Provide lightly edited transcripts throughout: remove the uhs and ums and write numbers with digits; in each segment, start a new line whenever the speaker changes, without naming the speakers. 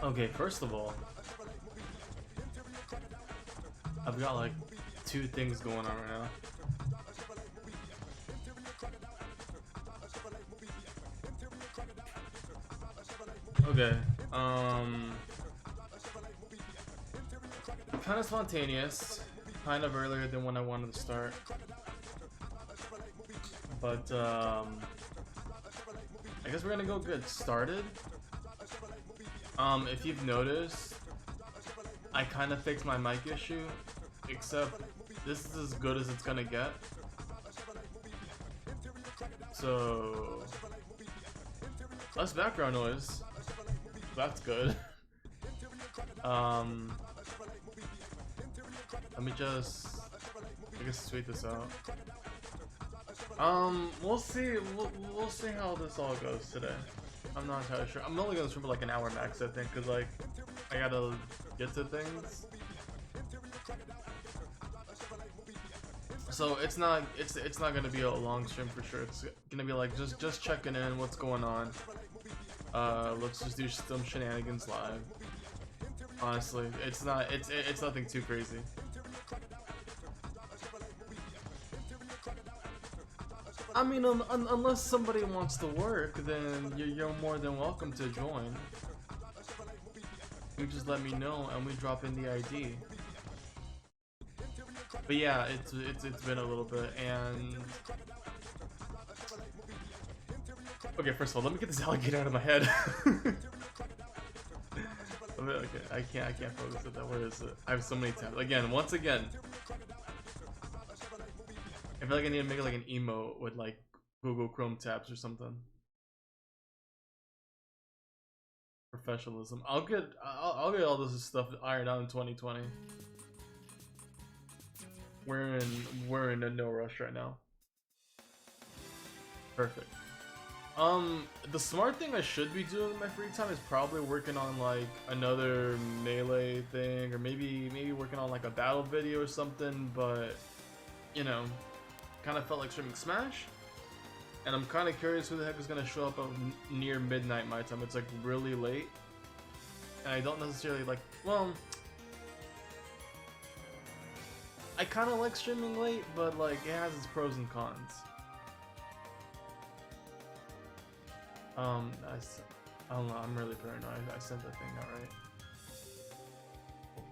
Okay, first of all, I've got like two things going on right now. Okay, kind of spontaneous, kind of earlier than when I wanted to start, but I guess we're gonna go get started. If you've noticed, I kind of fixed my mic issue, except this is as good as it's gonna get. So less background noise. That's good. Let me just, I guess, tweet this out. We'll see. We'll see how this all goes today. I'm not entirely sure. I'm only gonna stream for like an hour max, I think, cause like I gotta get to things. So it's not gonna be a long stream for sure. It's gonna be like just checking in, what's going on. Let's just do some shenanigans live. Honestly, it's nothing too crazy. I mean, unless somebody wants to work, then you're more than welcome to join. You just let me know and we drop in the ID. But yeah, it's been a little bit, and okay, first of all, let me get this alligator out of my head. Okay, I can't focus on that. Where is it? I have so many tabs. Once again, I feel like I need to make like an emote with like Google Chrome tabs or something. Professionalism. I'll get all this stuff ironed out in 2020. We're in a no rush right now. Perfect. The smart thing I should be doing in my free time is probably working on like another Melee thing, or maybe working on like a battle video or something, but you know, kind of felt like streaming Smash, and I'm kind of curious who the heck is gonna show up near midnight my time. It's like really late, and I don't necessarily like, well, I kind of like streaming late, but like it has its pros and cons. I don't know, I'm really paranoid. I sent that thing out right.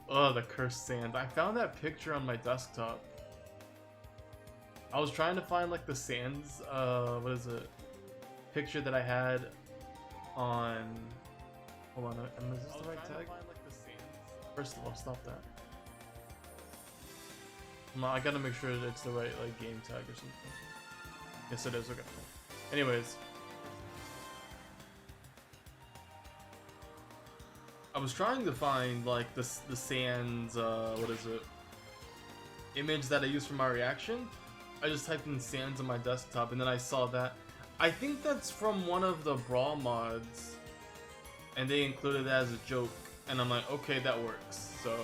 Oh, the cursed sand. I found that picture on my desktop. I was trying to find like the sands, what is it? Picture that I had on, hold on, is this the right tag? First of all, stop that. I gotta make sure that it's the right like game tag or something. Yes it is, okay. Anyways. I was trying to find like the sands, what is it? Image that I used for my reaction. I just typed in sands on my desktop and then I saw that. I think that's from one of the Brawl mods. And they included it as a joke. And I'm like, okay, that works. So,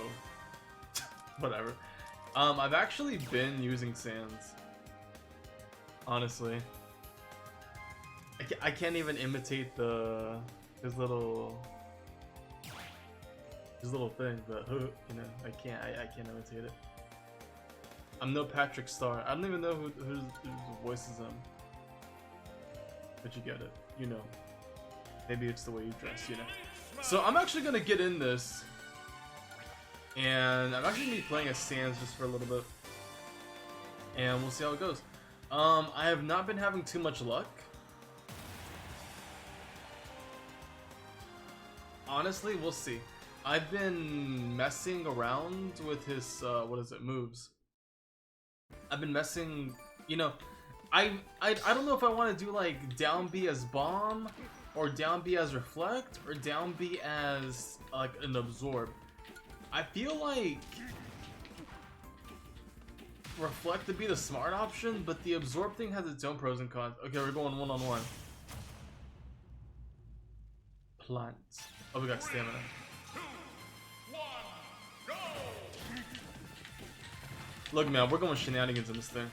whatever. I've actually been using sands. Honestly. I can't even imitate his little thing, but you know, I can't imitate it. I'm no Patrick Star. I don't even know who voices him. But you get it, you know. Maybe it's the way you dress, you know. So I'm actually gonna get in this, and I'm actually gonna be playing as Sans just for a little bit, and we'll see how it goes. I have not been having too much luck. Honestly, we'll see. I've been messing around with his moves. I've been messing, you know, I don't know if I want to do like down B as bomb, or down B as reflect, or down B as like an absorb. I feel like reflect would be the smart option, but the absorb thing has its own pros and cons. Okay, we're going one-on-one. Plants. Oh, we got stamina. Look, man, we're going shenanigans in this thing.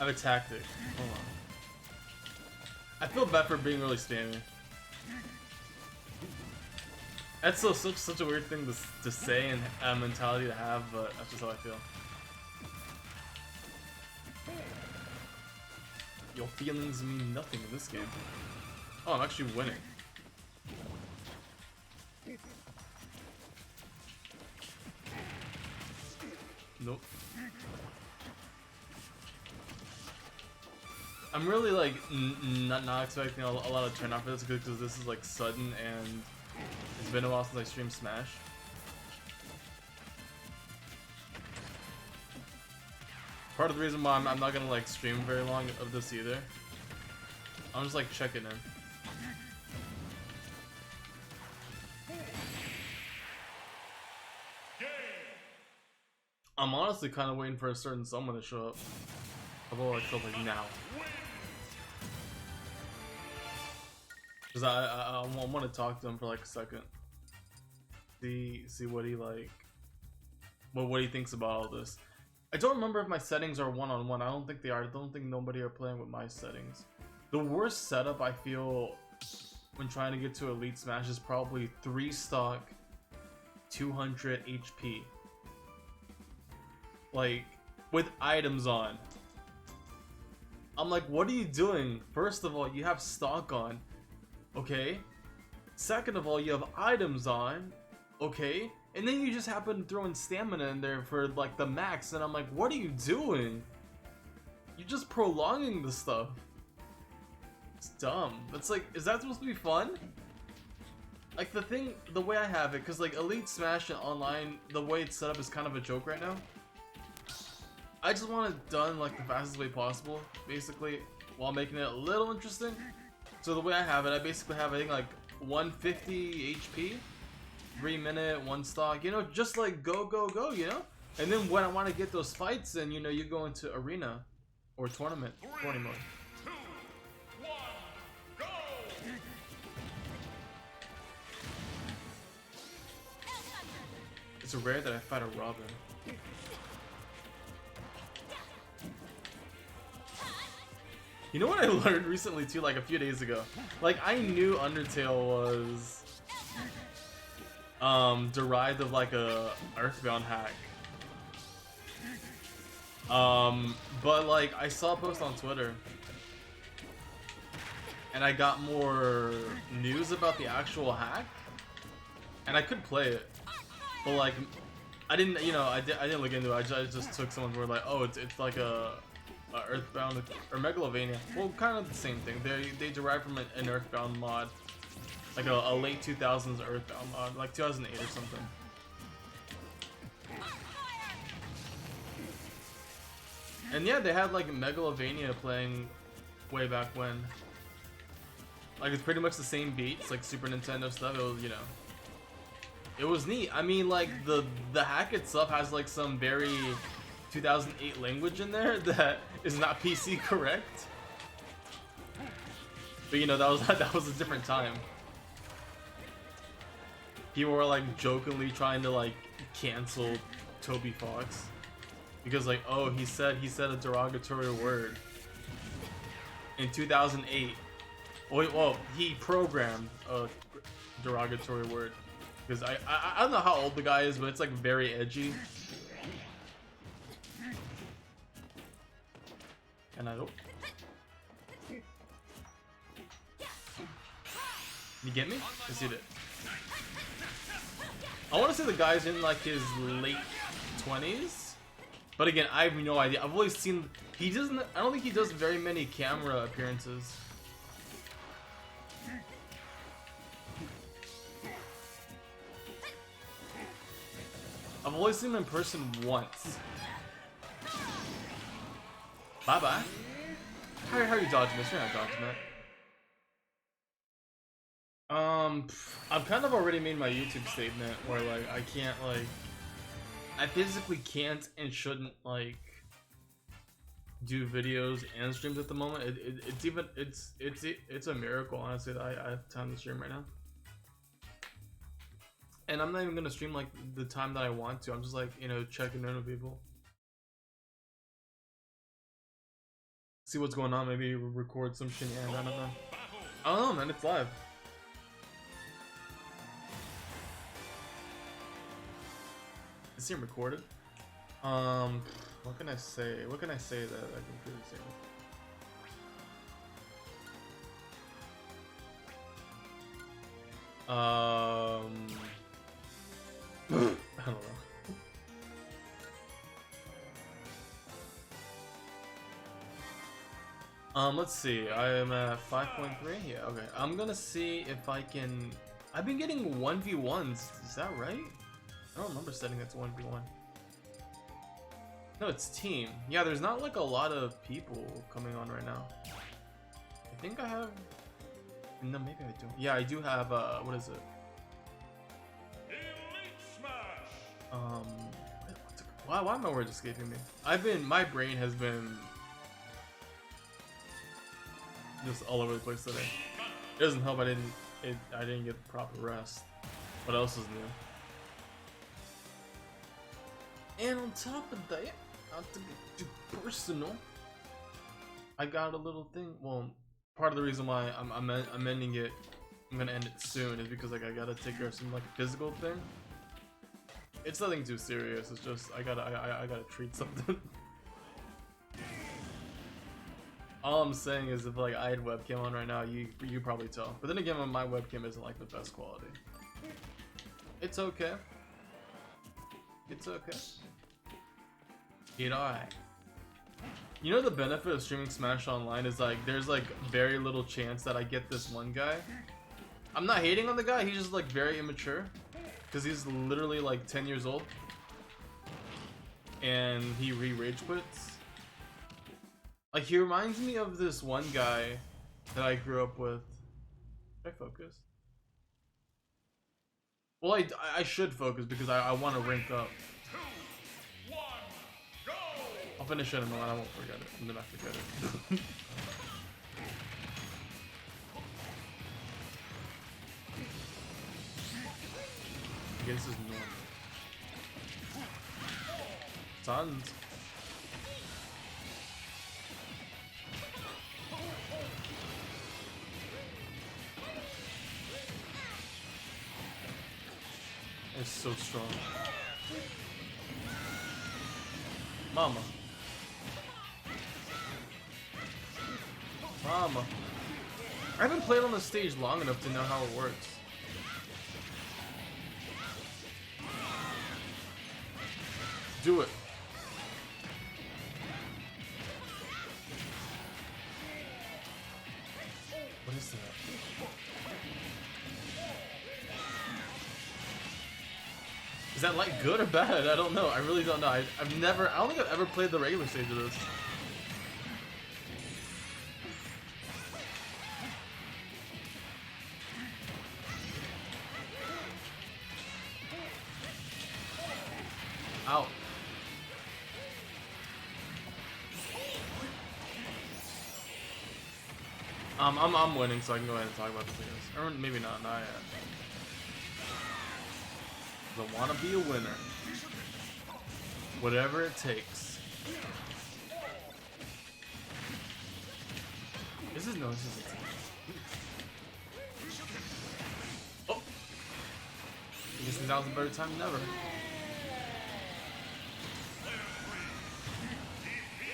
I have a tactic. Hold on. I feel bad for being really spammy. That's such a weird thing to say and a mentality to have, but that's just how I feel. Your feelings mean nothing in this game. Oh, I'm actually winning. Nope. I'm really like not expecting a lot of turnout for this because this is like sudden and it's been a while since I streamed Smash. Part of the reason why I'm not gonna like stream very long of this either. I'm just like checking in. I'm honestly kind of waiting for a certain someone to show up. Although I feel like now. Because I want to talk to him for like a second. See what he like. What he thinks about all this. I don't remember if my settings are one-on-one. I don't think they are. I don't think nobody are playing with my settings. The worst setup I feel when trying to get to Elite Smash is probably 3 stock, 200 HP. Like, with items on. I'm like, what are you doing? First of all, you have stock on. Okay. Second of all, you have items on. Okay. And then you just happen to throw in stamina in there for like the max. And I'm like, what are you doing? You're just prolonging the stuff. It's dumb. It's like, is that supposed to be fun? Like the way I have it, because like Elite Smash and online, the way it's set up is kind of a joke right now. I just want it done like the fastest way possible, basically, while making it a little interesting. So the way I have it, I basically have I think like 150 HP, 3 minute, 1 stock, you know, just like go, you know? And then when I want to get those fights in, you know, you go into arena or tournament mode. 3, 2, 1, go! It's rare that I fight a Robin. You know what I learned recently too, like a few days ago? Like I knew Undertale was derived of like a Earthbound hack. But like I saw a post on Twitter and I got more news about the actual hack and I could play it. But like I didn't, you know, I didn't look into it. I just took someone's word like, "Oh, it's like a Earthbound or Megalovania." Well, kind of the same thing. They derive from an Earthbound mod, like a late 2000s Earthbound mod, like 2008 or something. And yeah, they had like Megalovania playing way back when. Like it's pretty much the same beats, like Super Nintendo stuff. It was, you know, it was neat. I mean, like the hack itself has like some very 2008 language in there that is not PC correct. But you know, that was a different time. People were like jokingly trying to like cancel Toby Fox because like, oh, he said a derogatory word in 2008. Well, he programmed a derogatory word because I don't know how old the guy is, but it's like very edgy. And I don't. You get me? Yes, you did. I want to say the guy's in like his late 20s, but again, I have no idea. I've always seen he doesn't. I don't think he does very many camera appearances. I've always seen him in person once. Bye bye. How are you dodging this? You're not dodging that. I've kind of already made my YouTube statement where like I can't like I physically can't and shouldn't like do videos and streams at the moment. It's a miracle honestly that I have time to stream right now. And I'm not even gonna stream like the time that I want to. I'm just like, you know, checking in with people. See what's going on. Maybe record some shenanigans. I don't know. I don't know, man. It's live. Is it recorded? What can I say? What can I say that I can truly say? I don't know. Let's see. I am at 5.3. Yeah, okay. I'm gonna see if I can. I've been getting 1v1s. Is that right? I don't remember setting it to 1v1. No, it's team. Yeah, there's not like a lot of people coming on right now. I think I have. No, maybe I don't. Yeah, I do have. What is it?
Elite Smash.
Why are my words escaping me? My brain has been just all over the place today. It doesn't help I didn't get proper rest. What else is new? And on top of that, not to get too personal, I got a little thing. Well, part of the reason why I'm ending it, I'm gonna end it soon, is because like I gotta take care of some like physical thing. It's nothing too serious. It's just I gotta treat something. All I'm saying is if like I had webcam on right now, you probably tell. But then again, my webcam isn't like the best quality. It's okay. It's okay. It's alright. You know the benefit of streaming Smash Online is like there's like very little chance that I get this one guy. I'm not hating on the guy, he's just like very immature. Because he's literally like 10 years old. And he rage quits. Like he reminds me of this one guy that I grew up with. Should I focus? Well, I should focus because I want to rank up.
2, 1, go!
I'll finish it in a moment, I won't forget it. I'm gonna forget it. I guess this is normal. Tons. It's so strong. Mama. Mama. I haven't played on the stage long enough to know how it works. Do it. What is that? Is that light good or bad? I don't know. I really don't know. I don't think I've ever played the regular stage of this. Ow. I'm winning, so I can go ahead and talk about this, I guess. Or maybe not yet. I want to be a winner. Whatever it takes. This is a team. Oh! I guess now's a better time than ever.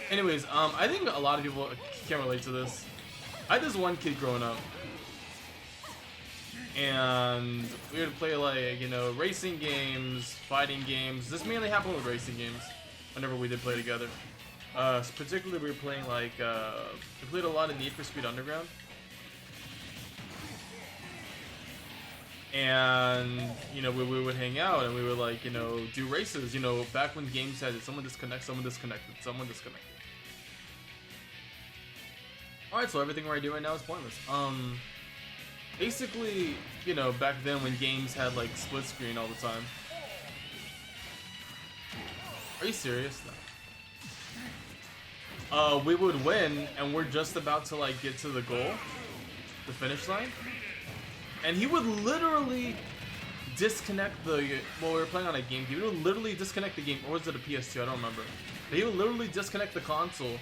Anyways, I think a lot of people can relate to this. I had this one kid growing up. And we would play like, you know, racing games, fighting games. This mainly happened with racing games whenever we did play together. Particularly we were playing like, we played a lot of Need for Speed Underground. And, you know, we would hang out and we would like, you know, do races, you know, back when games had someone disconnected, someone disconnected. Alright, so everything I do right now is pointless. Basically, you know, back then when games had like split screen all the time. Are you serious? No. We would win and we're just about to like get to the goal, the finish line. And he would literally disconnect the, well, we were playing on a GameCube. He would literally disconnect the game, or was it a PS2? I don't remember. He would literally disconnect the console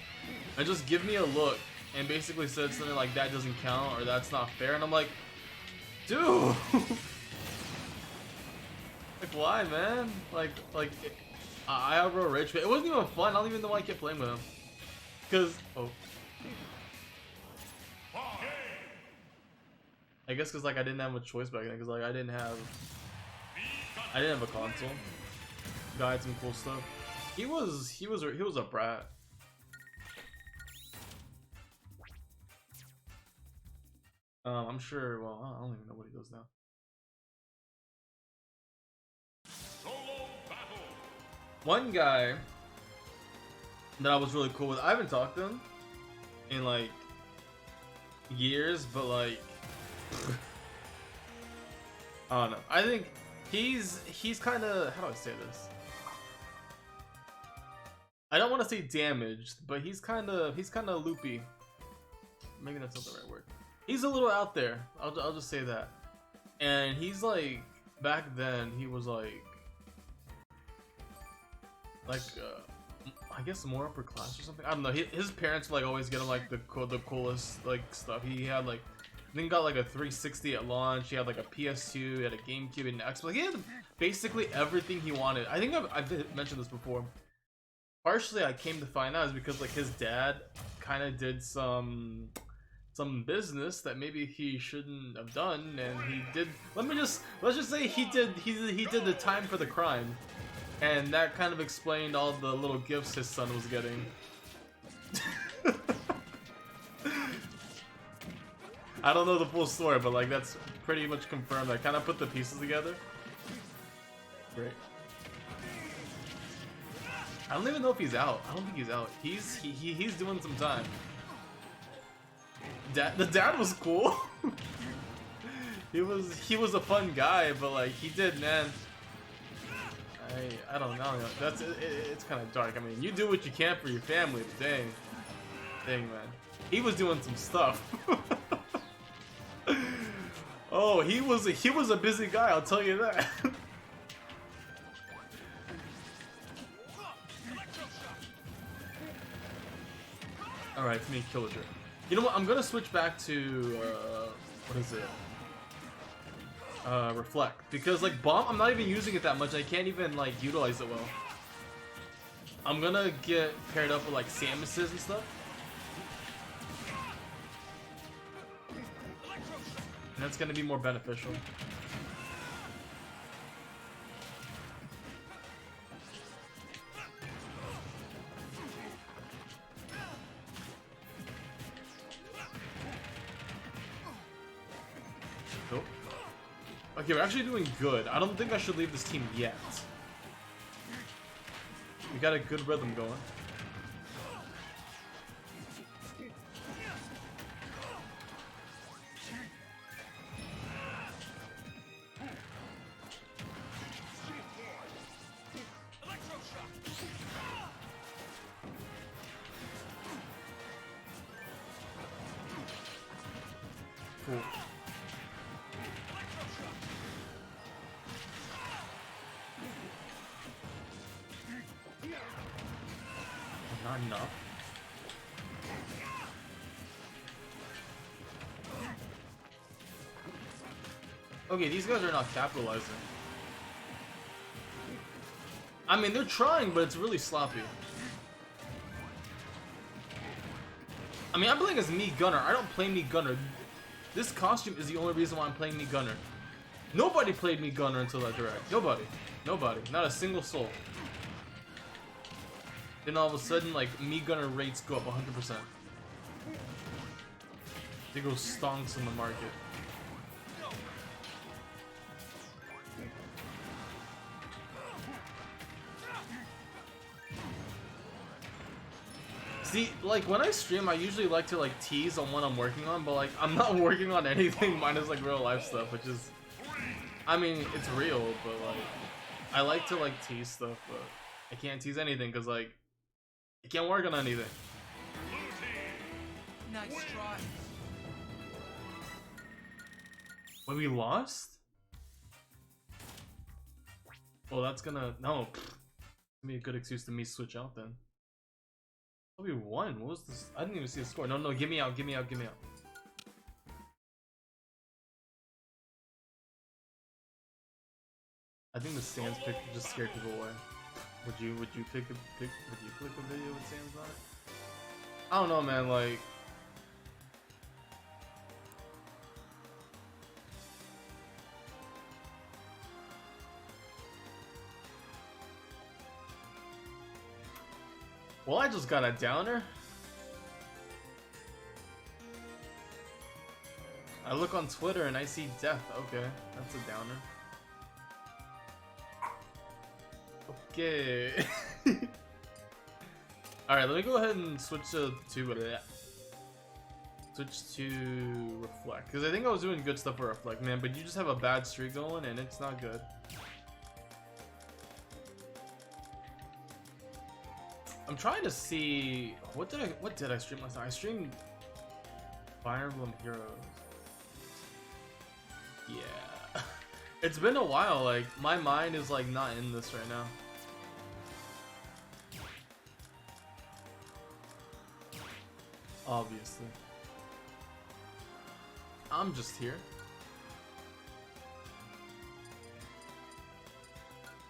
and just give me a look and basically said something like that doesn't count or that's not fair, and I'm like, dude, like why, man? I have real rage, but it wasn't even fun. I don't even know why I kept playing with him. Cause I guess cause like I didn't have a choice back then. Cause like I didn't have a console. Guy had some cool stuff. He was a brat. I'm sure. Well, I don't even know what he does now. One guy that I was really cool with. I haven't talked to him in like years, but like I don't know. I think he's kind of, how do I say this? I don't want to say damaged, but he's kind of loopy. Maybe that's not the right word. He's a little out there. I'll just say that. And he's like, back then he was like I guess more upper class or something. I don't know. His parents like always get him like the coolest like stuff. He had like, I think got like a 360 at launch. He had like a PS2, he had a GameCube and an Xbox. He had basically everything he wanted. I think I've mentioned this before. Partially, I came to find out is because like his dad kind of did some business that maybe he shouldn't have done, and he did. Let's just say he did the time for the crime, and that kind of explained all the little gifts his son was getting. I don't know the full story, but like that's pretty much confirmed. I kind of put the pieces together. Great. I don't even know if he's out. I don't think he's out. He's doing some time. The dad was cool. he was a fun guy, but like he did, man. I don't know. It's kind of dark. I mean, you do what you can for your family, but dang, man. He was doing some stuff. Oh, he was a busy guy. I'll tell you that. Alright, it's me, Killager. You know what? I'm gonna switch back to what is it? Reflect, because like bomb, I'm not even using it that much. I can't even like utilize it well. I'm gonna get paired up with like Samuses and stuff. And that's gonna be more beneficial. Nope. Okay, we're actually doing good. I don't think I should leave this team yet. We got a good rhythm going. Cool. Not enough. Okay, these guys are not capitalizing. I mean, they're trying, but it's really sloppy. I mean, I'm playing as Mii Gunner. I don't play Mii Gunner. This costume is the only reason why I'm playing Mii Gunner. Nobody played Mii Gunner until that direct. Nobody. Nobody. Not a single soul. Then all of a sudden, like, Mii Gunner rates go up 100%. They go stonks in the market. See, like, when I stream, I usually like to, like, tease on what I'm working on, but, like, I'm not working on anything minus, like, real life stuff, which is... I mean, it's real, but, like, I like to, like, tease stuff, but I can't tease anything, because, like, I can't work on anything.
Nice try.
Wait, we lost? Well, that's gonna... No. It's gonna be a good excuse to me switch out, then. We won. What was this? I didn't even see the score. No, no, give me out, give me out, give me out. I think the Sans pick just scared people away. Would you click a video with Sans on it? I don't know, man. Like, well, I just got a downer. I look on Twitter and I see death. Okay, that's a downer. Okay. Alright, let me go ahead and switch to Reflect. Because I think I was doing good stuff for Reflect, man, but you just have a bad streak going and it's not good. I'm trying to see what did I stream last night? I streamed Fire Emblem Heroes. Yeah. It's been a while, like my mind is like not in this right now. Obviously. I'm just here.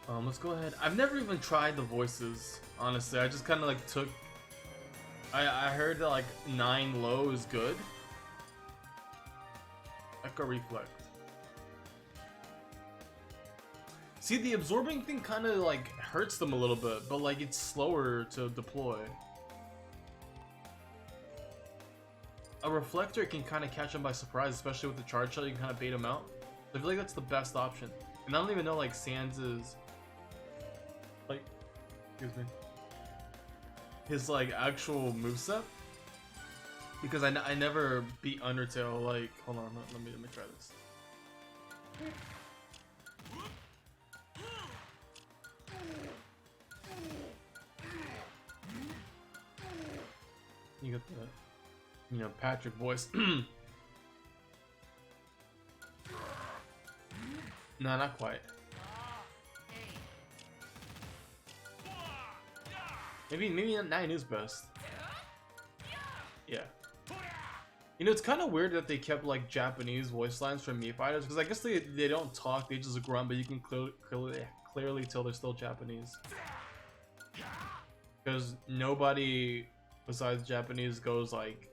Let's go ahead. I've never even tried the voices, honestly. I just kind of like took. I heard that like 9 low is good. Echo Reflect. See, the absorbing thing kind of like hurts them a little bit, but like it's slower to deploy. A reflector can kind of catch them by surprise, especially with the charge shot. You can kind of bait them out. I feel like that's the best option. And I don't even know like Sans is like, excuse me, his like actual moveset, because I never beat Undertale. Like, hold on, let me try this. You got the, you know, Patrick voice. No, not quite. Maybe 9 is best. Yeah. You know, it's kind of weird that they kept like Japanese voice lines from Mii Fighters, because I guess they don't talk, they just grunt, but you can clearly tell they're still Japanese. Because nobody besides Japanese goes like,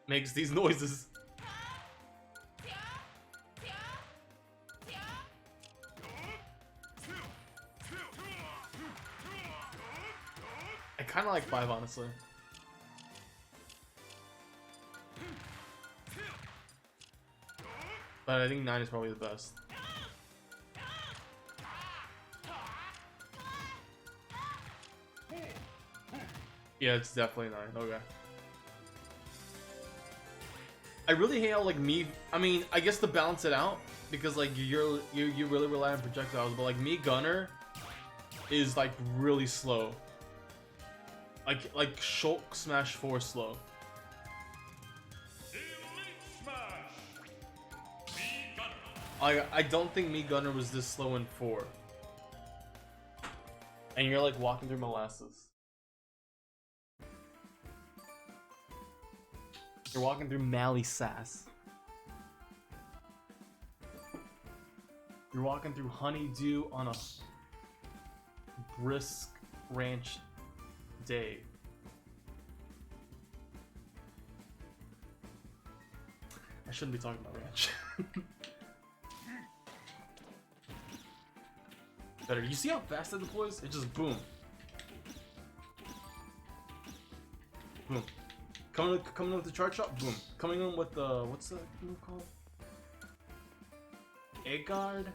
makes these noises. I kind of like 5, honestly. But I think 9 is probably the best. Yeah, it's definitely 9. Okay. I really hate how like I mean, I guess to balance it out, because like you really rely on projectiles, but like Mii Gunner is like really slow. Like Shulk Smash 4 slow. I don't think Mii Gunner was this slow in 4. And you're like walking through molasses. You're walking through Mally Sass. You're walking through honeydew on a brisk ranch day. I shouldn't be talking about ranch. Better. You see how fast it deploys? It just boom. Boom. Coming in with the charge shot, boom. Coming in with the, what's the move called? Egg guard?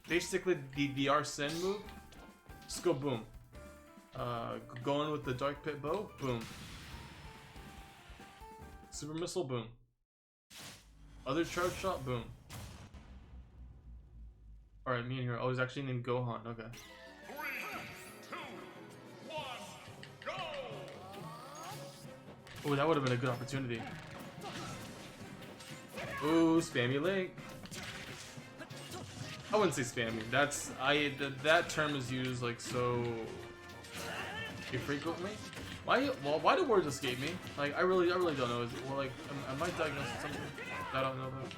Basically the Arsene move. Just go boom. Going with the Dark Pit bow, boom. Super missile, boom. Other charge shot, boom. Alright, me and here. Oh, he's actually named Gohan, okay.
3, 2, 1, go!
Oh, that would have been a good opportunity. Ooh, spammy Link. I wouldn't say spammy. That's that term is used like so infrequently. Why do words escape me? Like, I really don't know. Is it, well, like, am I diagnosed with something that I don't know about?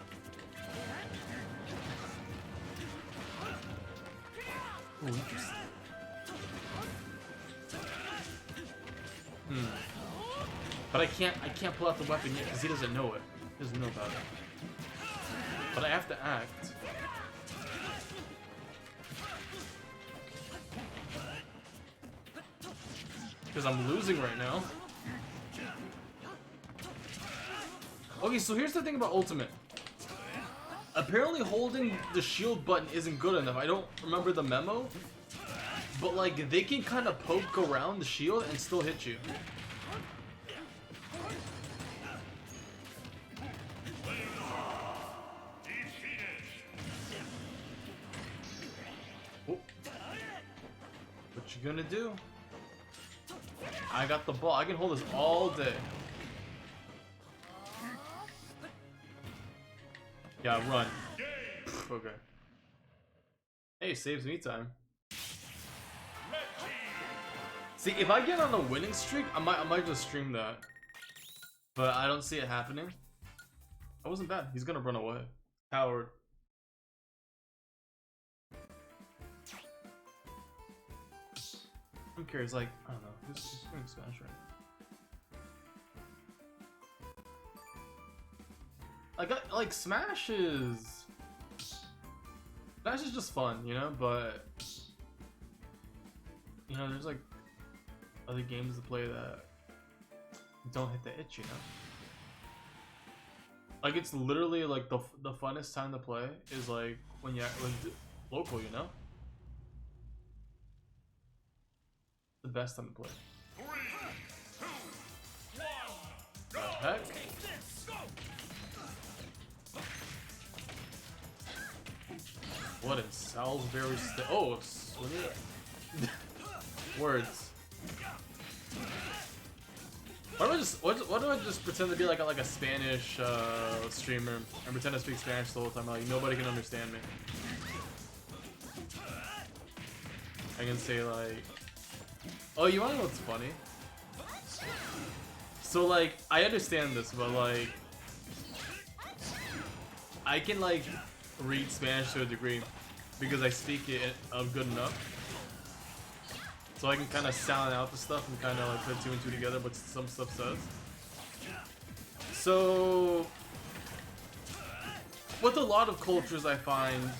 Ooh, interesting. But I can't pull out the weapon yet because he doesn't know it. He doesn't know about it. But I have to act. Because I'm losing right now. Okay, so here's the thing about Ultimate. Apparently holding the shield button isn't good enough. I don't remember the memo. But like, they can kind of poke around the shield and still hit you. Oh. What you gonna do? I got the ball. I can hold this all day. Yeah, run. Okay. Hey, saves me time. See, if I get on a winning streak, I might just stream that. But I don't see it happening. That wasn't bad. He's gonna run away. Howard. I'm curious, like, I don't know. Who's playing Smash right now? Like Smash is just fun, you know, but you know, there's like other games to play that don't hit the itch, you know. Like, it's literally like the funnest time to play is like when you're local, you know. The best time to play.
3, 2, 1, go!
Heck? What in Salisbury State? Oh, words. Why do I just pretend to be like a Spanish streamer and pretend to speak Spanish the whole time? Like, nobody can understand me. I can say like, oh, you wanna know what's funny? So like, I understand this, but like, I can like read Spanish to a degree because I speak it good enough. So I can kind of sound out the stuff and kind of like put two and two together what some stuff says. So with a lot of cultures, I find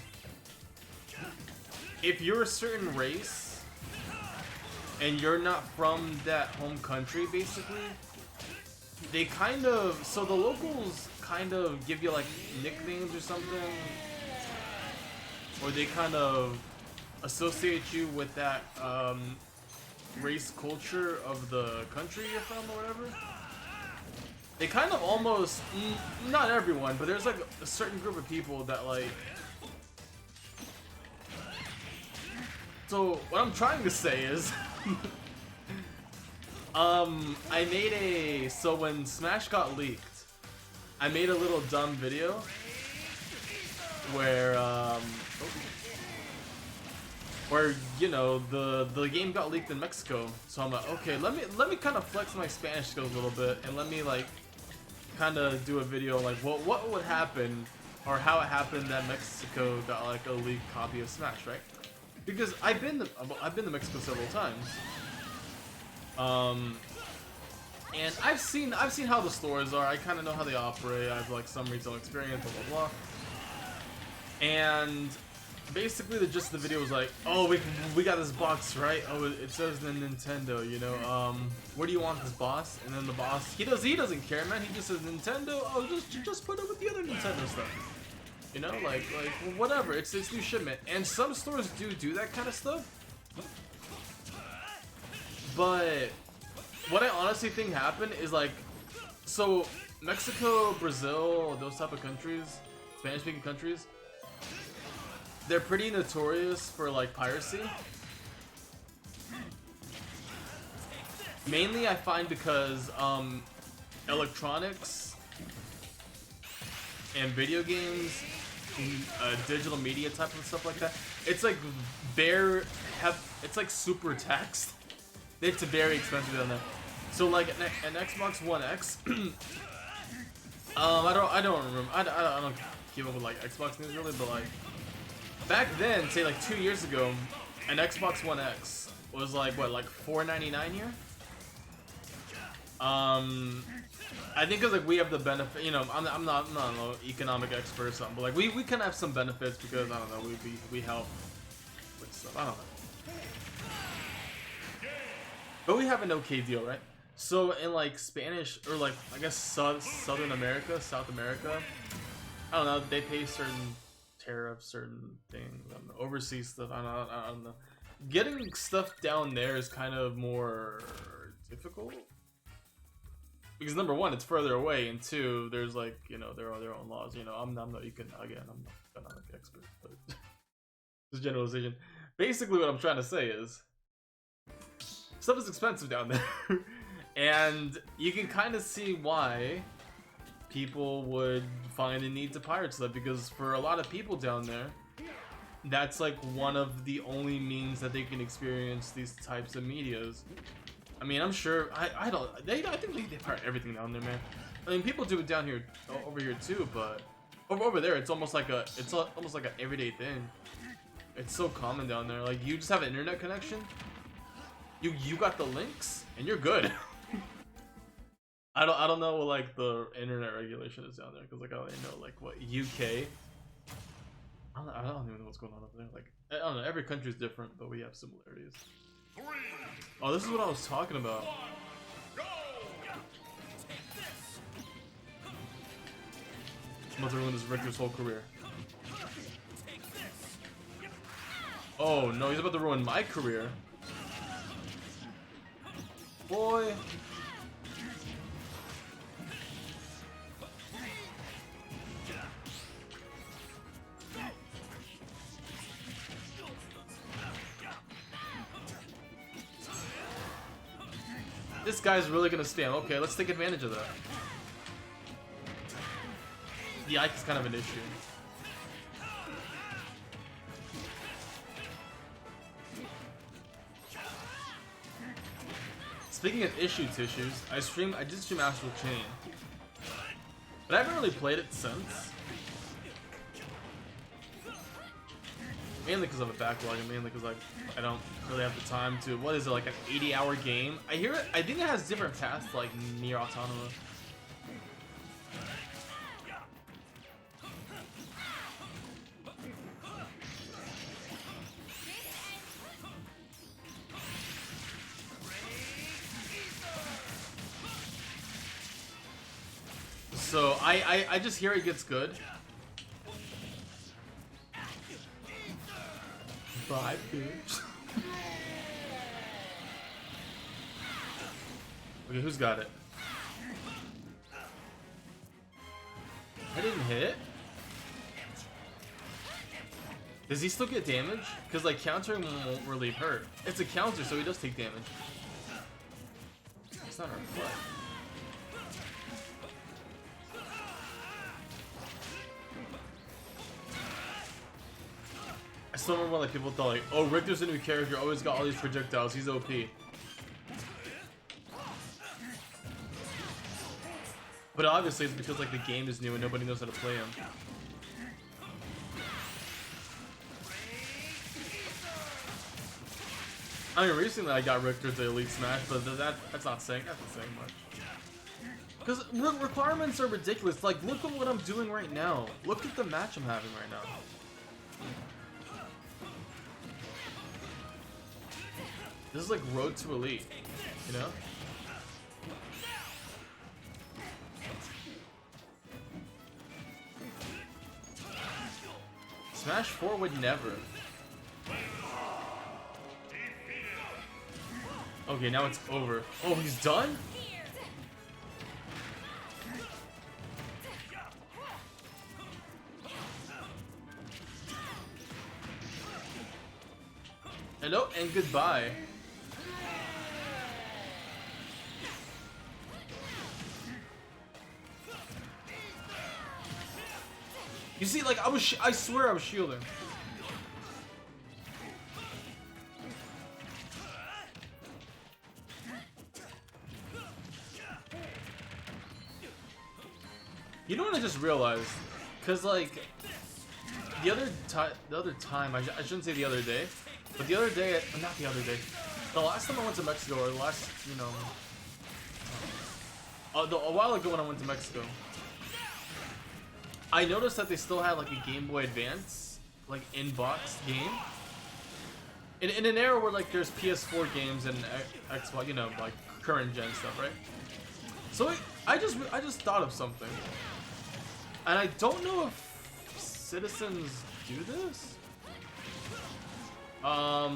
if you're a certain race and you're not from that home country, basically, they kind of, so the locals kind of give you like nicknames or something, or they kind of associate you with that race culture of the country you're from or whatever. They kind of almost, not everyone, but there's like a certain group of people that like. So what I'm trying to say is I made so when Smash got leaked, I made a little dumb video where you know, the game got leaked in Mexico. So I'm like, okay, let me kind of flex my Spanish skills a little bit and let me like kind of do a video like what would happen or how it happened that Mexico got like a leaked copy of Smash, right? Because I've been to Mexico several times. And I've seen how the stores are. I kind of know how they operate. I have like some retail experience, blah blah blah. And basically the gist of the video was like, oh, we got this box, right? Oh, it says the Nintendo, you know. Where do you want this boss? And then the boss, he doesn't care, man. He just says Nintendo. Oh, just put it with the other Nintendo stuff. You know, like whatever. It's new shipment, and some stores do that kind of stuff. But what I honestly think happened is like, so Mexico, Brazil, those type of countries, Spanish-speaking countries, they're pretty notorious for like piracy. Mainly, I find because electronics and video games, digital media type of stuff like that, it's like it's like super taxed. It's very expensive on that. So like an Xbox One X. I don't remember. I don't keep up with like Xbox news really, but like back then, say like 2 years ago, an Xbox One X was like what, like $4.99 here. I think because like we have the benefit, you know, I'm not an economic expert or something, but like we can have some benefits because I don't know, we help with stuff. I don't know, but we have an okay deal, right? So in like Spanish or like I guess Southern America, South America, I don't know, they pay certain tariffs, certain things, I don't know, overseas stuff. I don't know. Getting stuff down there is kind of more difficult. Because number one, it's further away, and two, there's like, you know, there are their own laws. You know, I'm not an economic expert, but this generalization. Basically, what I'm trying to say is, stuff is expensive down there, and you can kind of see why people would find a need to pirate stuff. Because for a lot of people down there, that's like one of the only means that they can experience these types of medias. I mean, I'm sure I think they pirate everything down there, man. I mean, people do it down here, over here too, but over there, it's almost like an everyday thing. It's so common down there. Like, you just have an internet connection, you got the links, and you're good. I don't know what like the internet regulation is down there, because like I only know like what UK. I don't even know what's going on up there. Like, I don't know. Every country is different, but we have similarities. Oh, this is what I was talking about. I'm about to ruin this Richter's whole career. Oh no, he's about to ruin my career. Boy. This guy's really gonna spam. Okay, let's take advantage of that. The Ike is kind of an issue. Speaking of tissues, I did stream Astral Chain, but I haven't really played it since. Mainly because of a backlog, and mainly because I don't really have the time to. What is it, like an 80-hour game? I hear it. I think it has different paths, like Nier Automata. So I just hear it gets good. Bye, bitch. Okay, who's got it? I didn't hit. Does he still get damage? Because like countering won't really hurt. It's a counter, so he does take damage. It's not our foot. I still remember when like people thought like, oh, Richter's a new character, always got all these projectiles, he's OP. But obviously it's because like the game is new and nobody knows how to play him. I mean, recently I got Richter to Elite Smash, but that's not saying much. Because requirements are ridiculous. Like, look at what I'm doing right now. Look at the match I'm having right now. This is like Road to Elite, you know? Smash 4 would never. Okay, now it's over. Oh, he's done? Hello and goodbye. You see, like, I swear I was shielding. You know what I just realized? Cause like the other time, I shouldn't say the other day, but the other day, not the other day, the last time I went to Mexico, or the last, you know, a while ago when I went to Mexico, I noticed that they still had like a Game Boy Advance, like in-box game. In an era where like there's PS4 games and Xbox, you know, like current gen stuff, right? So I just thought of something, and I don't know if citizens do this. I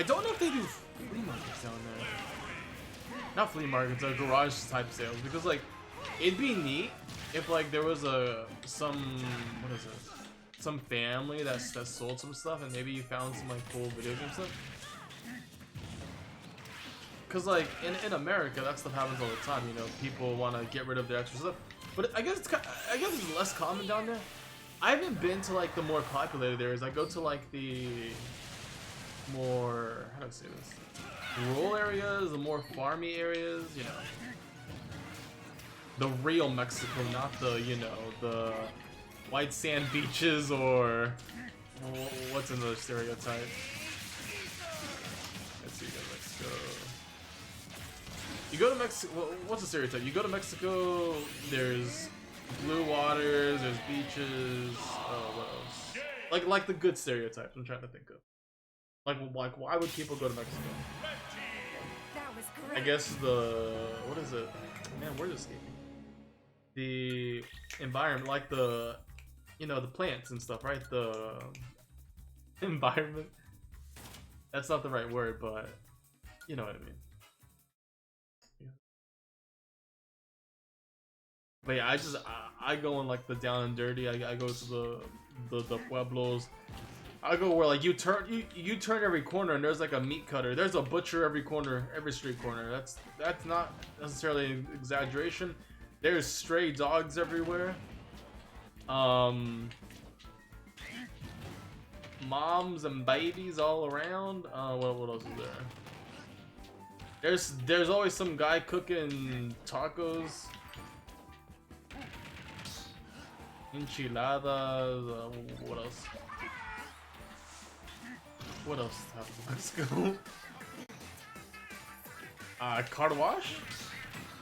don't know if they do flea markets down there. Not flea markets, garage type sales, because like it'd be neat if like there was some family that sold some stuff, and maybe you found some like cool video game stuff. Cause like in America, that stuff happens all the time. You know, people want to get rid of their extra stuff, but I guess it's less common down there. I haven't been to like the more populated areas. I go to like the more, how do I say this? Rural areas, the more farmy areas. You know, the real Mexico, not the, you know, the white sand beaches, or what's another stereotype? Let's see, Mexico. You go to Mexico. What's the stereotype? You go to Mexico. There's blue waters. There's beaches. What else? Like the good stereotypes. I'm trying to think of. Like why would people go to Mexico?
That was great.
I guess what is it? Man, where's escaping? The environment, like the, you know, the plants and stuff, right? The environment. That's not the right word, but you know what I mean. But yeah, I go in like the down and dirty. I go to the pueblos. I go where like you turn every corner and there's like a meat cutter. There's a butcher every corner, every street corner. That's not necessarily an exaggeration. There's stray dogs everywhere. Moms and babies all around. What else is there? There's always some guy cooking tacos. Enchiladas, what else? What else happens in Mexico? Car wash?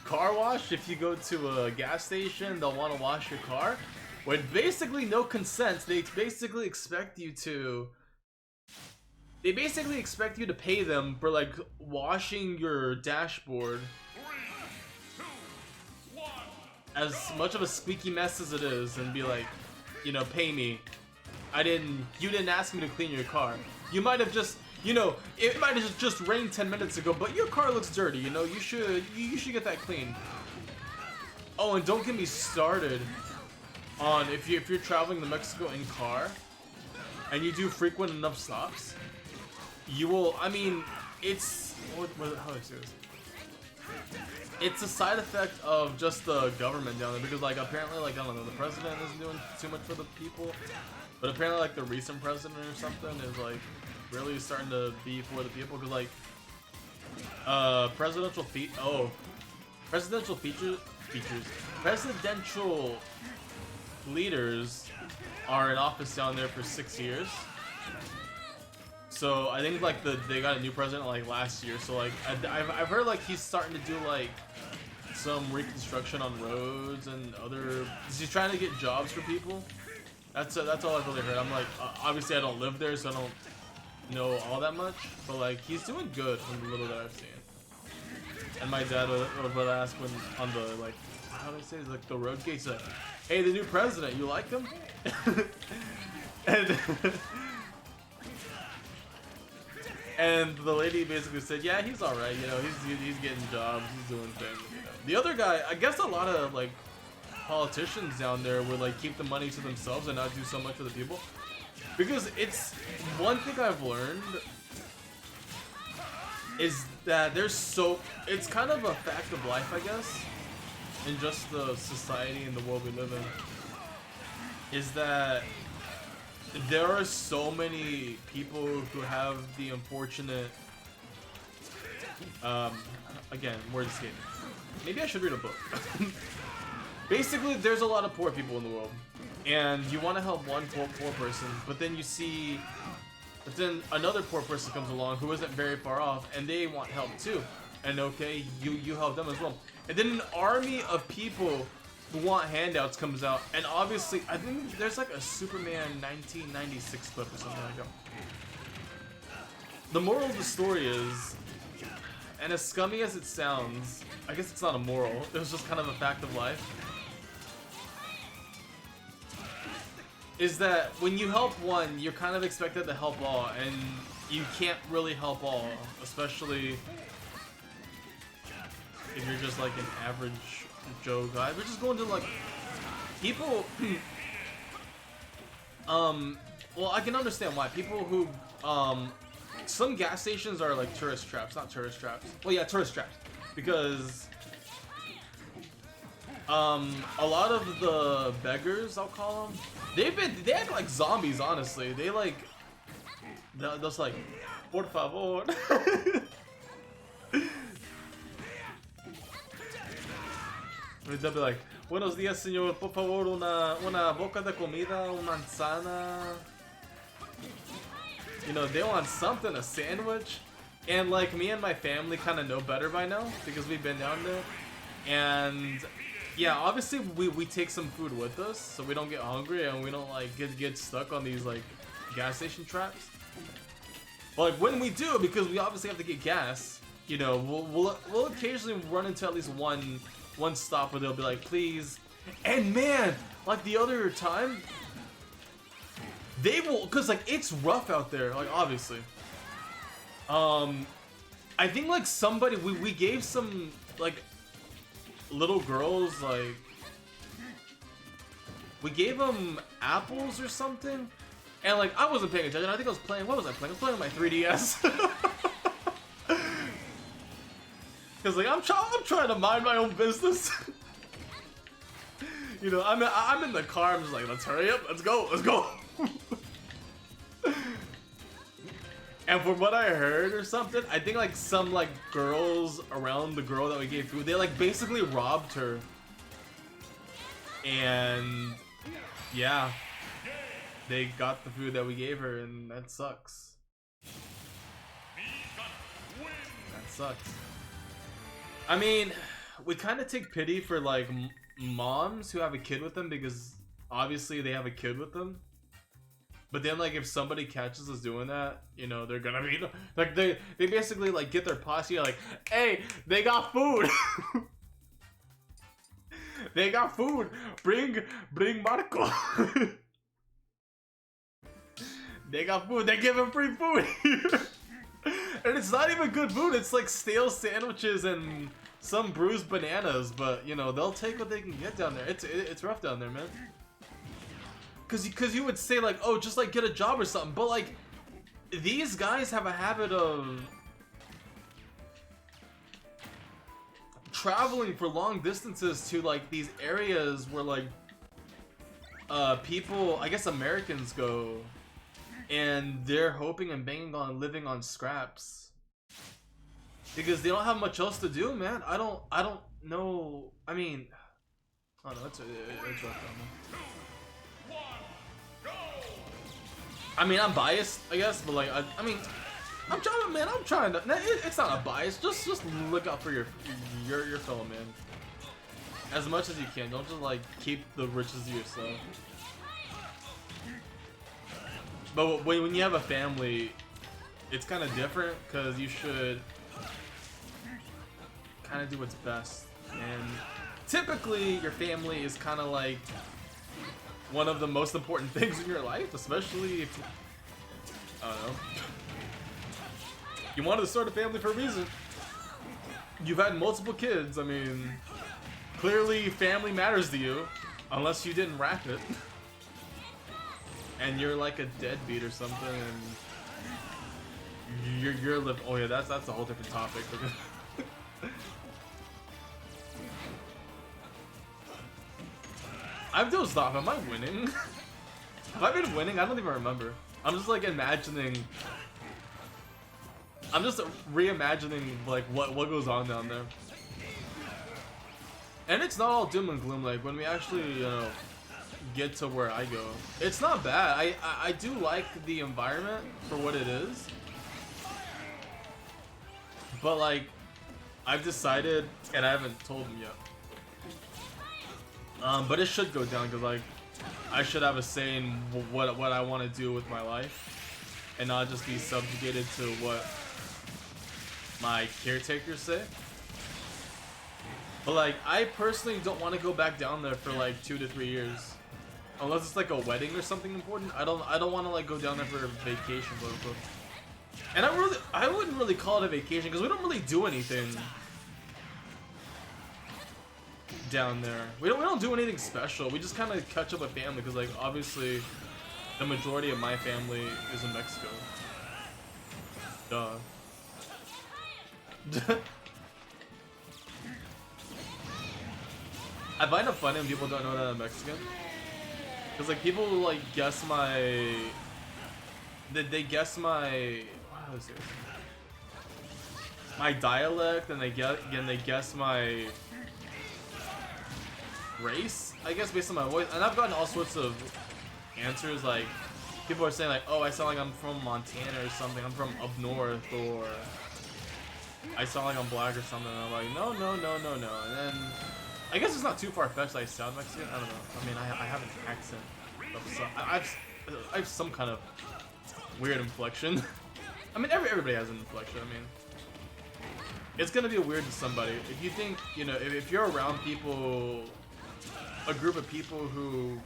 Car wash, if you go to a gas station, they'll want to wash your car. With basically no consent, they basically expect you to pay them for like washing your dashboard. As much of a squeaky mess as it is, and be like, you know, pay me. You didn't ask me to clean your car. You might have just, you know, it might have just rained 10 minutes ago, but your car looks dirty, you know, you should get that cleaned. Oh, and don't get me started on if you're traveling to Mexico in car and you do frequent enough stops, you will, I mean, it's how do I say this? It's a side effect of just the government down there, because like apparently, like, I don't know, the president isn't doing too much for the people, but apparently like the recent president or something is like really starting to be for the people, because like presidential leaders are in office down there for 6 years. So I think like they got a new president like last year. So like I've heard like he's starting to do like some reconstruction on roads and other. He's trying to get jobs for people. That's all I've really heard. I'm like, obviously I don't live there, so I don't know all that much. But like he's doing good from the little that I've seen. And my dad would ask when on the like, how do I say it? Like the road gates, like, hey, the new president, you like him? And the lady basically said, yeah, he's alright, you know, he's getting jobs, he's doing things, you know. The other guy, I guess a lot of, like, politicians down there would, like, keep the money to themselves and not do so much for the people. Because it's, one thing I've learned is that it's kind of a fact of life, I guess, in just the society and the world we live in, is that there are so many people who have the unfortunate, again, word escaping. Maybe I should read a book. basically there's a lot of poor people in the world, and you want to help one poor person, but then you see, but then another poor person comes along who isn't very far off, and they want help too, and okay, you help them as well, and then an army of people who want handouts comes out, and obviously I think there's like a Superman 1996 clip or something like that. The moral of the story is, and as scummy as it sounds, I guess it's not a moral, it was just kind of a fact of life, is that when you help one, you're kind of expected to help all, and you can't really help all, especially if you're just like an average Joe guy. We're just going to like people. Well, I can understand why people who some gas stations are like tourist traps, not tourist traps. Well, yeah, tourist traps, because a lot of the beggars, I'll call them, they act like zombies. Honestly, they like they're just like, por favor. They'll be like, buenos días, señor, por favor, una boca de comida, una manzana. You know, they want something, a sandwich. And like me and my family kind of know better by now because we've been down there. And yeah, obviously we take some food with us so we don't get hungry and we don't like get stuck on these like gas station traps. But like when we do, because we obviously have to get gas, you know, we'll occasionally run into at least one stop where they'll be like, please. And man, like the other time, they will, cause like it's rough out there, like obviously. I think like somebody, we gave some like little girls, like we gave them apples or something, and like I wasn't paying attention. I think I was playing, what was I playing? I was playing with my 3DS. Cause like I'm trying to mind my own business. You know, I'm in the car. I'm just like, let's hurry up, let's go. And from what I heard or something, I think like some like girls around the girl that we gave food, they like basically robbed her. And yeah, they got the food that we gave her, and that sucks. That sucks. I mean, we kind of take pity for like moms who have a kid with them because obviously they have a kid with them. But then like if somebody catches us doing that, you know, they're gonna be like they basically like get their posse like, hey, they got food. They got food. Bring Marco. They got food. They give him free food. And it's not even good food. It's like stale sandwiches and some bruised bananas. But you know, they'll take what they can get down there. It's rough down there, man. Cause you would say like, oh, just like get a job or something. But like, these guys have a habit of traveling for long distances to like these areas where like people, I guess Americans go, and they're hoping and banking on living on scraps because they don't have much else to do, man. I don't know. I mean, I don't know. It's rough down there. I mean, I'm biased, I guess, but like, I mean, I'm trying to. It's not a bias. Just look out for your fellow man as much as you can. Don't just like keep the riches to yourself. But when you have a family, it's kind of different because you should kind of do what's best. And typically, your family is kind of like one of the most important things in your life, especially if, I don't know, you wanted to start a family for a reason. You've had multiple kids. I mean, clearly family matters to you, unless you didn't wrap it. And you're like a deadbeat or something, and you're living. Oh yeah, that's a whole different topic. I've dozed off. Am I winning? Have I been winning? I don't even remember. I'm just like imagining. I'm just reimagining like what goes on down there. And it's not all doom and gloom. Like when we actually, you know, get to where I go, it's not bad. I do like the environment for what it is, but like I've decided, and I haven't told him yet. But it should go down because like I should have a say in what I want to do with my life, and not just be subjugated to what my caretakers say. But like I personally don't want to go back down there for like 2 to 3 years, unless it's like a wedding or something important. I don't want to like go down there for a vacation, quote unquote. And I wouldn't really call it a vacation because we don't really do anything down there. We don't do anything special. We just kind of catch up with family because like obviously the majority of my family is in Mexico. Duh. I find it funny when people don't know that I'm Mexican. Cause like people like guess my, they guess my, how is it? My dialect, and they guess my race, I guess, based on my voice. And I've gotten all sorts of answers. Like people are saying like, oh, I sound like I'm from Montana or something. I'm from up north, or I sound like I'm black or something. And I'm like, no. And then I guess it's not too far-fetched that I sound Mexican. I don't know. I mean, I have an accent. I have some kind of weird inflection. I mean, everybody has an inflection. I mean, it's gonna be weird to somebody. If you think, you know, if you're around people, a group of people who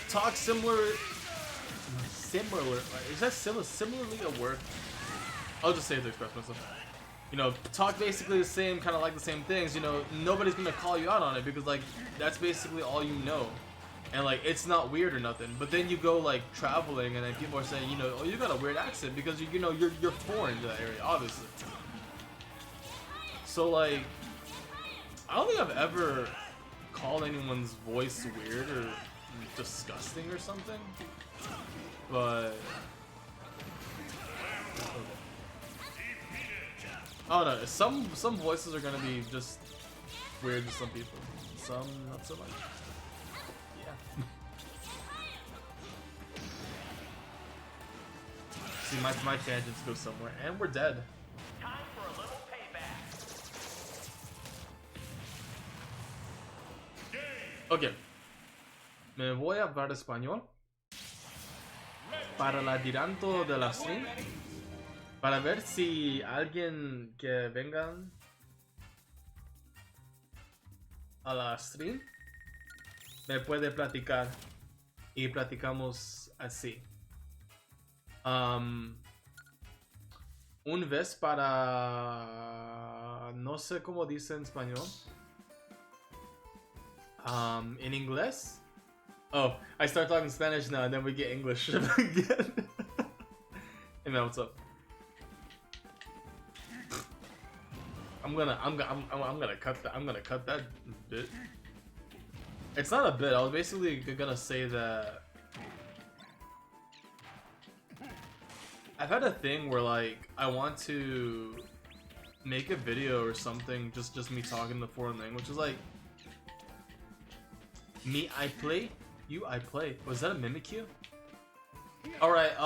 talk similarly, is that similarly a word? I'll just say it to express myself. You know, talk basically the same, kind of like the same things, you know, nobody's gonna call you out on it because, like, that's basically all you know. And, like, it's not weird or nothing. But then you go, like, traveling and then people are saying, you know, oh, you got a weird accent because, you know, you're foreign to that area, obviously. So, like, I don't think I've ever called anyone's voice weird or disgusting or something. But oh no, some voices are gonna be just weird to some people. Some not so much. Yeah. See, my tangents go somewhere, and we're dead.
Time for a little payback.
Okay. Me voy a hablar español para el adelanto de la stream. Para ver si alguien que vengan a la stream me puede platicar y platicamos así. Un vez para, no sé cómo dice en español. In inglés. Oh, I start talking Spanish now and then we get English again. Hey man, what's up? I'm gonna cut that. I'm gonna cut that bit. It's not a bit. I was basically gonna say that I've had a thing where like I want to make a video or something, just me talking the foreign language. It's like me, I play. You, I play. Was that a Mimikyu? All right.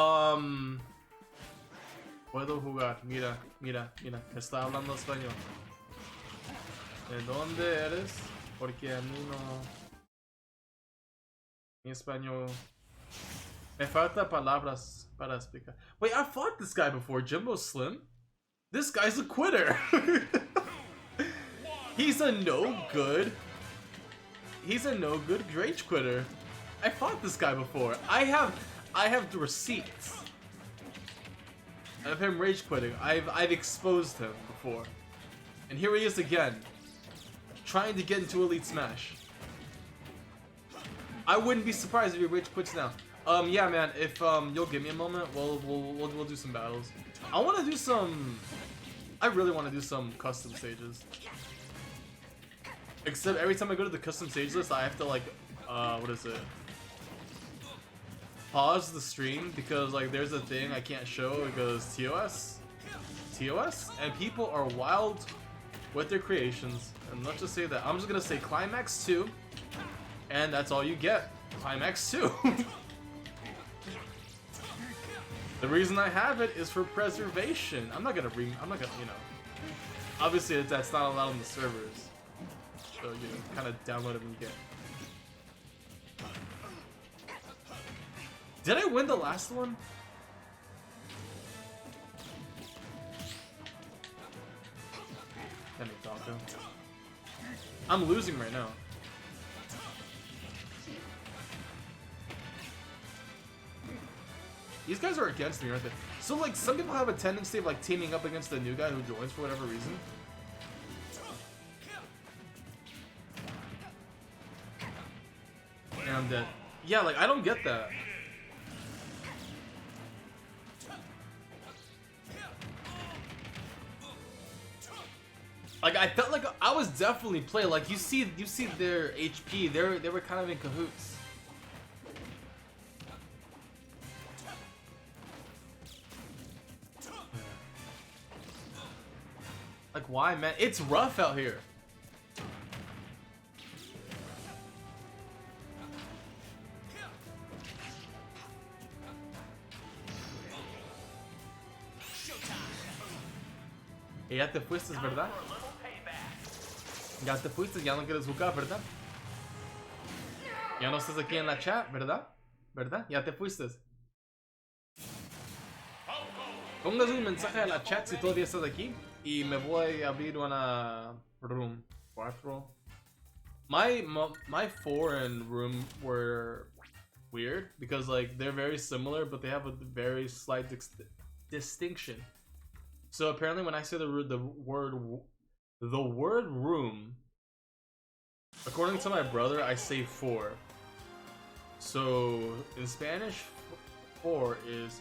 Puedo jugar. Mira. Está hablando español. ¿De dónde eres? Porque a mí no. Mi español. Me falta palabras para explicar. Wait, I fought this guy before. Jimbo Slim? This guy's a quitter. He's a no good rage quitter. I fought this guy before. I have the receipts of him rage quitting. I've exposed him before. And here he is again, trying to get into Elite Smash. I wouldn't be surprised if he rage quits now. Yeah, man. If you'll give me a moment, we'll do some battles. I really want to do some custom stages. Except every time I go to the custom stage list, I have to like, what is it? Pause the stream because like there's a thing I can't show. It goes TOS, and people are wild with their creations. And let's just say that I'm just gonna say Climax 2, and that's all you get. Climax 2. The reason I have it is for preservation. I'm not gonna, you know. Obviously, that's not allowed on the servers. So, you know, kind of download it when you get. Did I win the last one? Damn it, Taco. I'm losing right now. These guys are against me, aren't they? So, like, some people have a tendency of, like, teaming up against the new guy who joins for whatever reason. And I'm dead. Yeah, like, I don't get that. Like, I felt like I was definitely playing. Like, you see their HP. They were kind of in cahoots. Like, why, man? It's rough out here. Ya te fuiste, ¿verdad? Ya te fuiste, ya no quieres jugar, ¿verdad? Ya no estás aquí en la chat, ¿verdad? ¿Verdad? Ya te fuiste. Pongas un mensaje a la chat si todavía estás aquí. Y me voy a abrir una room 4. My 4 and room were weird because like they're very similar, but they have a very slight distinction. So apparently, when I say the word room, according to my brother, I say 4. So in Spanish, 4 is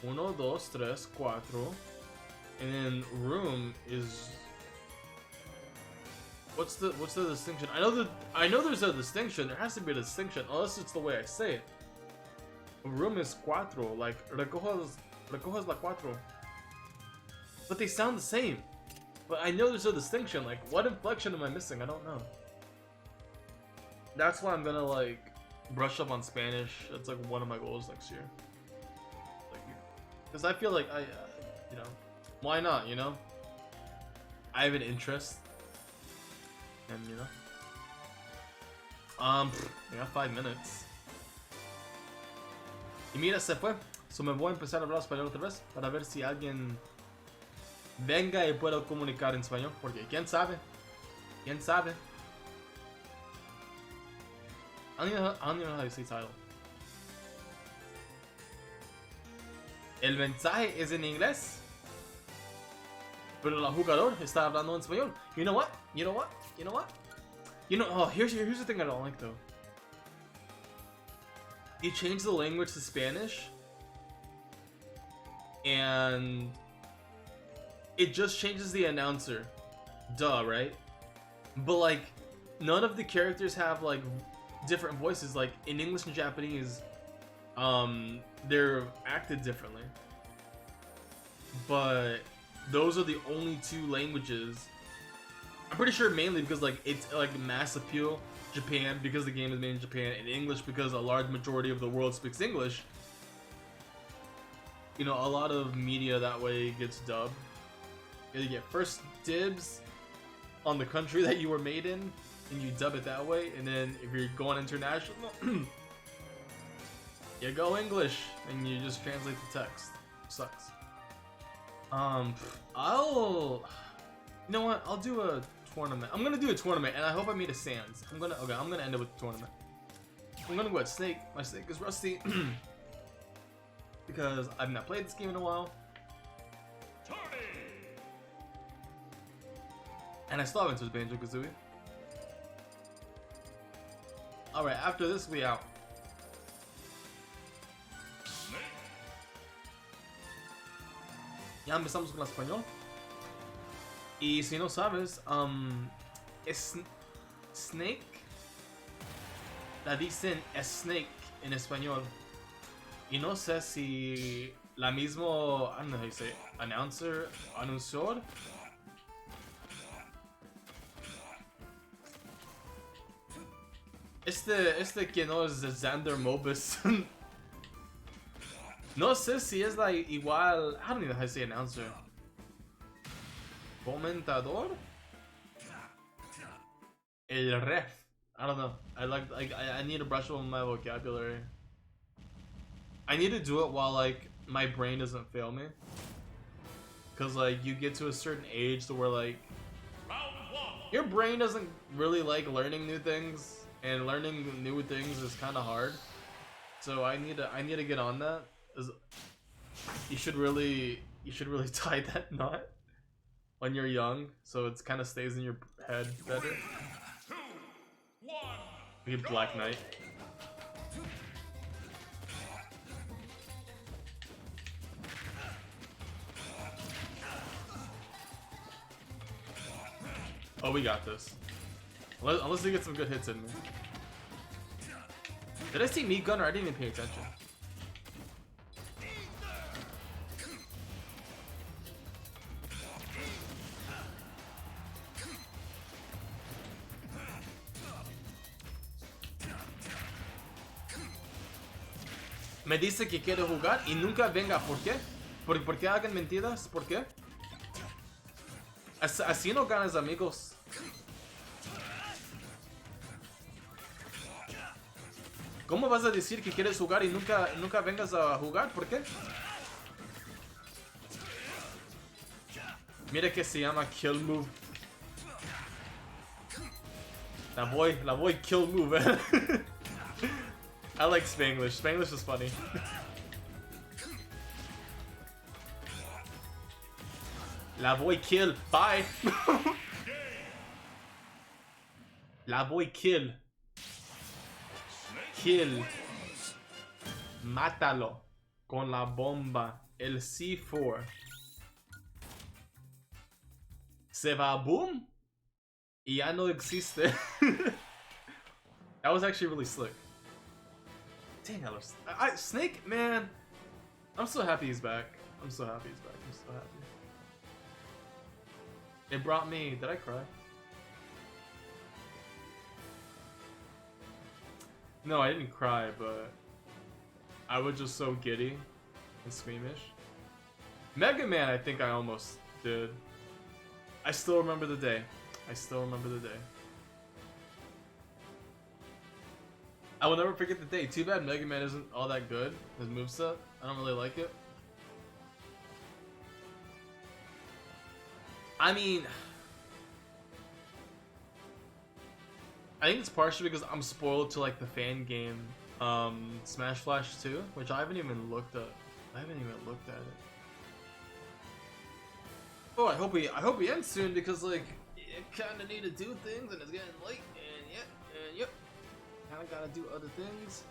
1, 2, 3, 4. And then room is what's the distinction? I know there's a distinction. There has to be a distinction, unless it's the way I say it. Room is 4, like recoges la 4. But they sound the same. But I know there's a distinction. Like, what inflection am I missing? I don't know. That's why I'm gonna like brush up on Spanish. That's like one of my goals next year. Like, because I feel like you know. Why not, you know? I have an interest. And, you know. We got 5 minutes. Y mira, se fue. So me voy a empezar a hablar español otra vez para ver si alguien venga y puedo comunicar en español. Porque, ¿quién sabe? ¿Quién sabe? I don't even know how to say title. El mensaje es en inglés. Pero el jugador está hablando en español. You know what? You know what? You know what? You know, oh, here's the thing I don't like though. You change the language to Spanish, and it just changes the announcer. Duh, right? But like, none of the characters have like different voices. Like in English and Japanese, they're acted differently. But those are the only 2 languages. I'm pretty sure mainly because like it's like mass appeal. Japan because the game is made in Japan, and English because a large majority of the world speaks English. You know, a lot of media that way gets dubbed. You get first dibs on the country that you were made in, and you dub it that way. And then if you're going international, you go English and you just translate the text. Sucks. You know what? I'll do a tournament. I'm gonna do a tournament, and I hope I meet a Sans. I'm gonna end it with a tournament. I'm gonna go at Snake. My Snake is rusty because I've not played this game in a while, and I still haven't touched Banjo-Kazooie. All right, after this, we out. Ya empezamos con el español. Y si no sabes, Snake la dicen Snake en español. Y no sé si la mismo, I don't know how you say, announcer Este que no es Xander Mobus. No sé si es like igual. I don't even know how to say announcer. Comentador? El ref. I don't know. I need to brush up on my vocabulary. I need to do it while like my brain doesn't fail me. Cause like you get to a certain age to where like your brain doesn't really like learning new things, and learning new things is kind of hard. So I need to get on that. You should really tie that knot when you're young, so it kind of stays in your head better. We get Black Knight. Oh, we got this. Unless we get some good hits in me. Did I see Meat Gunner? I didn't even pay attention. Me dice que quiere jugar y nunca venga. ¿Por qué? ¿Por qué hagan mentiras? ¿Por qué? Así no ganas amigos. ¿Cómo vas a decir que quieres jugar y nunca vengas a jugar? ¿Por qué? Mira que se llama Kill Move. La voy Kill Move, eh. I like Spanglish. Spanglish is funny. La voy kill. Bye. La voy kill. Kill. Mátalo. Con la bomba. El C4. Se va boom. Y ya no existe. That was actually really slick. Dang, Snake, man. I'm so happy he's back. I'm so happy he's back. I'm so happy. It brought me. Did I cry? No, I didn't cry, but I was just so giddy and squeamish. Mega Man, I think I almost did. I still remember the day. I still remember the day. I will never forget the day. Too bad Mega Man isn't all that good. His moveset, I don't really like it. I mean, I think it's partially because I'm spoiled to like the fan game, Smash Flash 2, which I haven't even looked at. I haven't even looked at it. Oh, I hope we end soon because like you kind of need to do things and it's getting late and yep. Kinda gotta do other things.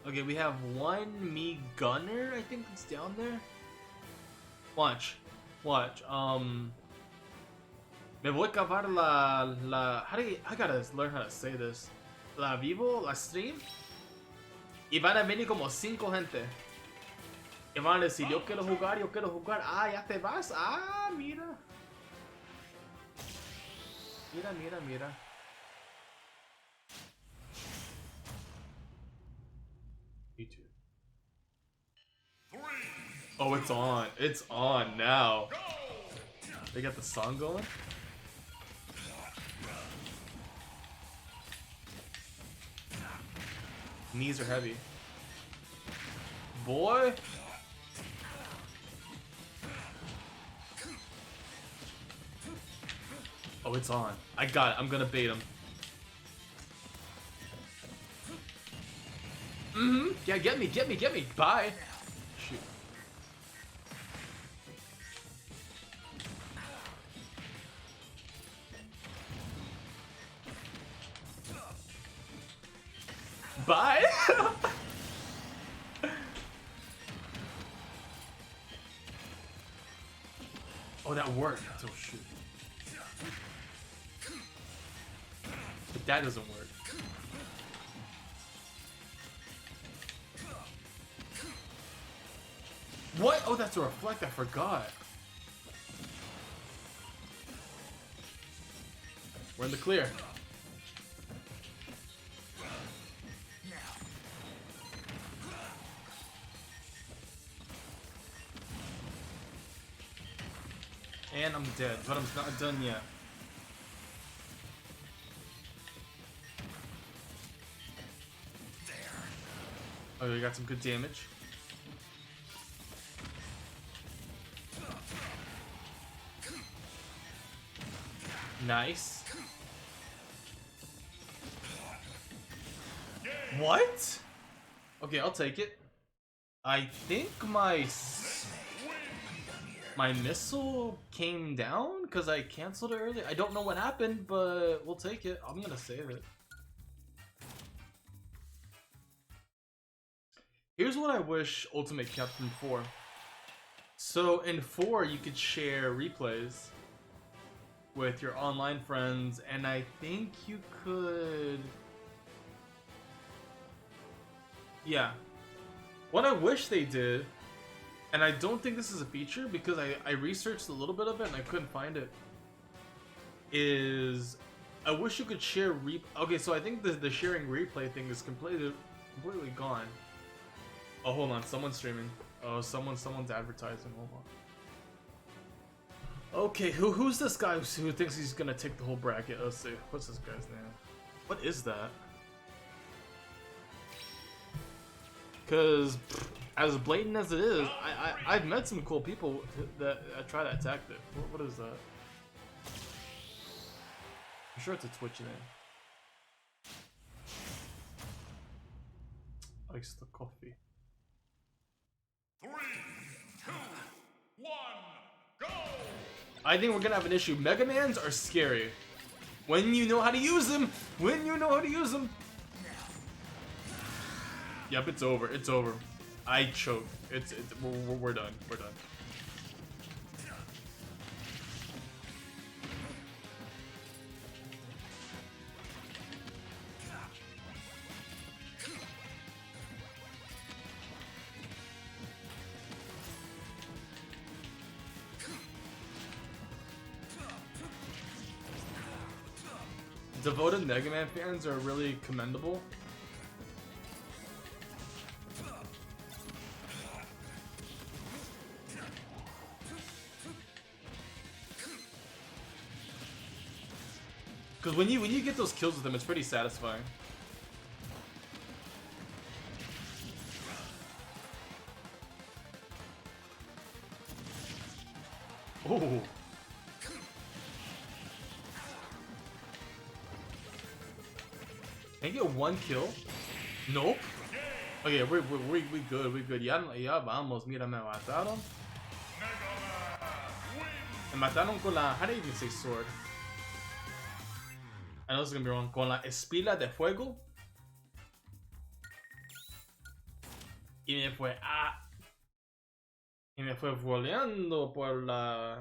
Okay, we have one Me Gunner, I think it's down there. Watch. Me voy a acabar la I gotta learn how to say this. La vivo, la stream. Y van a venir como 5 gente. Y van a decir, yo quiero jugar. Ah, ya te vas. Ah, mira. Mira. YouTube. Oh, it's on. It's on now. They got the song going? Knees are heavy. Boy. Oh, it's on. I got it. I'm gonna bait him. Yeah, get me. Bye. Shoot. Bye. Oh, that worked. Oh, shoot. But that doesn't work. What? Oh, that's a reflect. I forgot. We're in the clear. I'm dead, but I'm not done yet. Oh, you got some good damage. Nice. What? Okay, I'll take it. I think my missile came down because I canceled it early. I don't know what happened, but we'll take it. I'm gonna save it. Here's what I wish Ultimate kept in 4. So in 4, you could share replays with your online friends, and I think you could... Yeah. What I wish they did, and I don't think this is a feature because I researched a little bit of it and I couldn't find it, is I wish you could share Okay, so I think the sharing replay thing is completely gone. Oh, hold on, someone's streaming. Oh, someone's advertising. Hold on. Okay, who's this guy who thinks he's gonna take the whole bracket? Let's see. What's this guy's name? What is that? Because as blatant as it is, I've met some cool people that try that tactic. What is that? I'm sure it's a Twitch name. Ice the coffee.
3, 2, 1, go!
I think we're gonna have an issue. Mega Mans are scary. When you know how to use them! When you know how to use them! Yep, it's over. It's over. I choked. We're done. We're done. Devoted Mega Man fans are really commendable. Because when you get those kills with them, it's pretty satisfying. Oh. Can I get 1 kill? Nope. Okay, we good, we good. Ya vamos, mira, me mataron. Me mataron con la, how do you even say sword? I know this is gonna be wrong. Con la espila de fuego. Y me fue voleando por la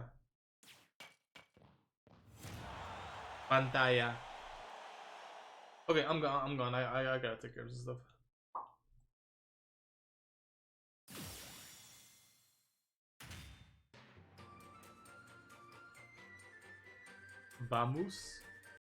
pantalla. Okay, I'm gone. I gotta take care of this stuff. Vamos.